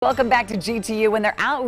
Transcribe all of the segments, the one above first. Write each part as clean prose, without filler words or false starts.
Welcome back to GTU. When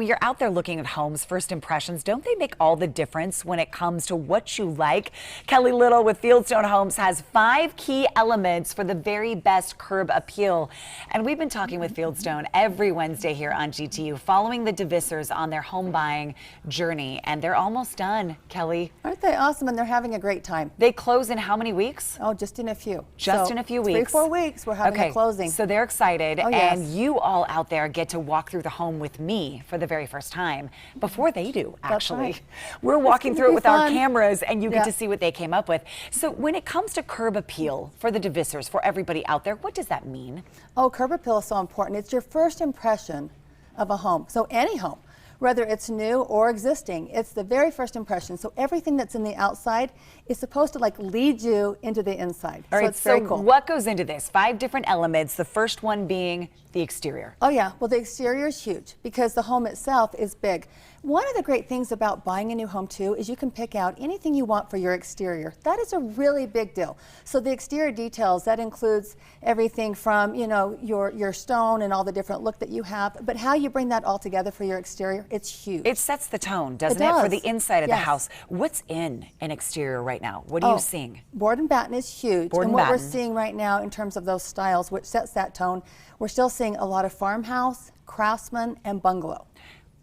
you're out there looking at homes, first impressions, don't they make all the difference when it comes to what you like? Kellie Little with Fieldstone Homes has 5 key elements for the very best curb appeal. And we've been talking with Fieldstone every Wednesday here on GTU, following the Divissers on their home buying journey. And they're almost done, Kellie. Aren't they awesome? And they're having a great time. They close in how many weeks? Oh, just in a few. Just in a few weeks. 3-4 weeks we're having a closing. So they're excited. Oh, yes. And you all out there get to walk through the home with me for the very first time before they do, actually. Right. We're walking through it with our fun. cameras, and you get to see what they came up with. So when it comes to curb appeal for the Divissers, for everybody out there, what does that mean? Oh, curb appeal is so important. It's your first impression of a home. So any home, whether it's new or existing, it's the very first impression. So everything that's in the outside is supposed to lead you into the inside. All right, so it's very cool. What goes into this? 5 different elements, the first one being the exterior. Oh yeah, well the exterior is huge because the home itself is big. One of the great things about buying a new home too is you can pick out anything you want for your exterior. That is a really big deal. So the exterior details, that includes everything from, your stone and all the different look that you have, but how you bring that all together for your exterior, it's huge. It sets the tone, doesn't it, for the inside of the house. What's in an exterior right now? What are you seeing? Board and batten is huge. Board and what batten. We're seeing right now in terms of those styles, which sets that tone, we're still seeing a lot of farmhouse, craftsman, and bungalow.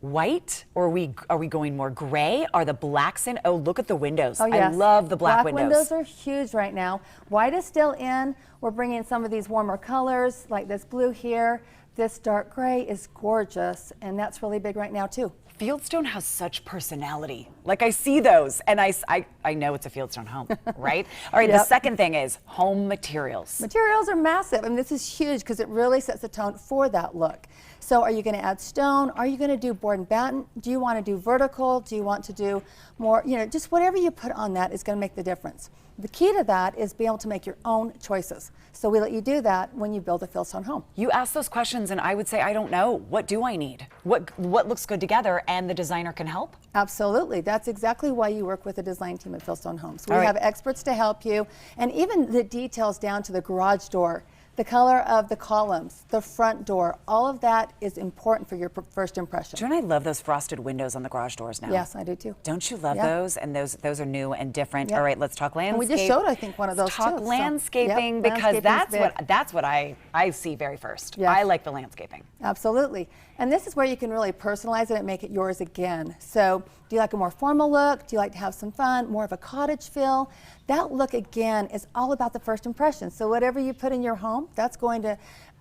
White, or are we going more gray? Are the blacks in? Oh, look at the windows. Oh, yes. I love the black windows. Windows are huge right now. White is still in. We're bringing some of these warmer colors, like this blue here. This dark gray is gorgeous, and that's really big right now too. Fieldstone has such personality. Like, I see those, and I know it's a Fieldstone home, right? All right, The second thing is home materials. Materials are massive. I mean, this is huge because it really sets the tone for that look. So are you going to add stone? Are you going to do board and batten? Do you want to do vertical? Do you want to do more, just whatever you put on that is going to make the difference. The key to that is being able to make your own choices. So we let you do that when you build a Fieldstone home. You ask those questions and I would say, I don't know. What do I need? What looks good together, and the designer can help? Absolutely. That's exactly why you work with a design team at Fieldstone Homes. We have experts to help you, and even the details down to the garage door, the color of the columns, the front door, all of that is important for your first impression. Don't I love those frosted windows on the garage doors now? Yes, I do too. Don't you love those? And those are new and different. All right, let's talk landscape. And we just showed, I think, one of those let's talk too. landscaping, because that's what I see very first. Yes. I like the landscaping. Absolutely. And this is where you can really personalize it and make it yours again. So do you like a more formal look? Do you like to have some fun? More of a cottage feel? That look, again, is all about the first impression. So whatever you put in your home, that's going to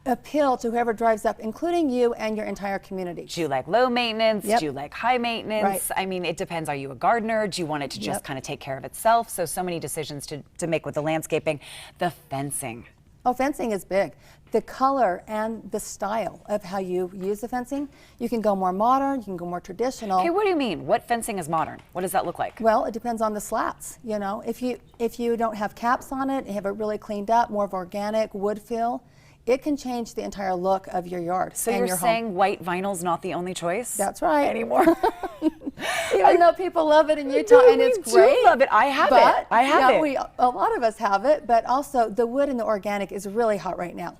appeal to whoever drives up, including you and your entire community. Do you like low maintenance? Do you like high maintenance? Right. I mean, it depends. Are you a gardener? Do you want it to just kind of take care of itself? So many decisions to make with the landscaping. The fencing. Oh, fencing is big. The color and the style of how you use the fencing, you can go more modern, you can go more traditional. Okay, what do you mean? What fencing is modern? What does that look like? Well, it depends on the slats. If you don't have caps on it, and have it really cleaned up, more of organic wood feel, it can change the entire look of your yard. So you're saying white vinyl's not the only choice? That's right. Anymore. Even though people love it in Utah, and it's great. I love it. I have it. I have it. A lot of us have it, but also the wood and the organic is really hot right now.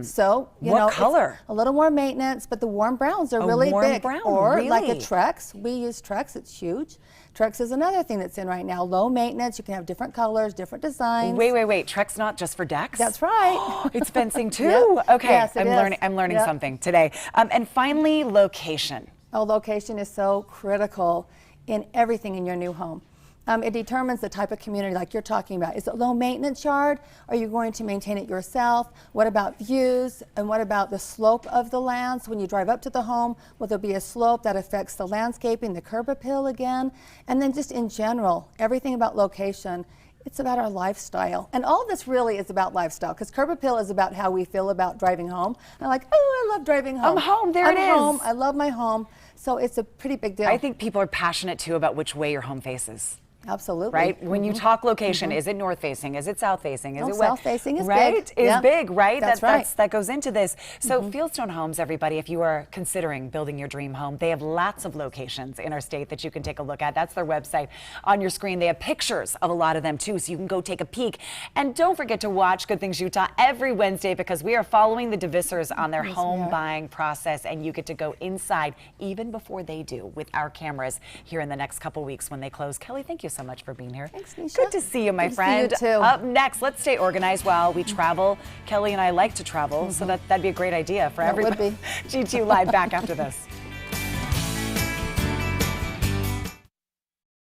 So, what color? A little more maintenance, but the warm browns are really warm big. brown, or really? like a Trex. We use Trex. It's huge. Trex is another thing that's in right now. Low maintenance. You can have different colors, different designs. Wait. Trex not just for decks? That's right. It's fencing too. Okay. Yes, I'm learning something today. And finally, location. Oh, location is so critical in everything in your new home. It determines the type of community like you're talking about. Is it low maintenance yard? Are you going to maintain it yourself? What about views? And what about the slope of the land? So when you drive up to the home, will there be a slope that affects the landscaping, the curb appeal again? And then just in general, everything about location. It's about our lifestyle. And all this really is about lifestyle, because curb appeal is about how we feel about driving home. And I'm like, oh, I love driving home. I'm home, there it is. I'm home, I love my home. So it's a pretty big deal. I think people are passionate too about which way your home faces. Absolutely. Right? When you talk location, is it north facing? Is it south facing? Is it west? South facing is right? big. Is Yeah. big, right? That's right. That goes into this. So Fieldstone Homes, everybody, if you are considering building your dream home, they have lots of locations in our state that you can take a look at. That's their website on your screen. They have pictures of a lot of them too, so you can go take a peek. And don't forget to watch Good Things Utah every Wednesday, because we are following the DeVissers on their home buying process, and you get to go inside even before they do with our cameras here in the next couple weeks when they close. Kellie, thank you so much for being here. Thanks, Nisha. Good to see you, my Good friend. to see you too. Up next, let's stay organized while we travel. Kellie and I like to travel, so that'd be a great idea for everybody. Would be. GT Live back after this.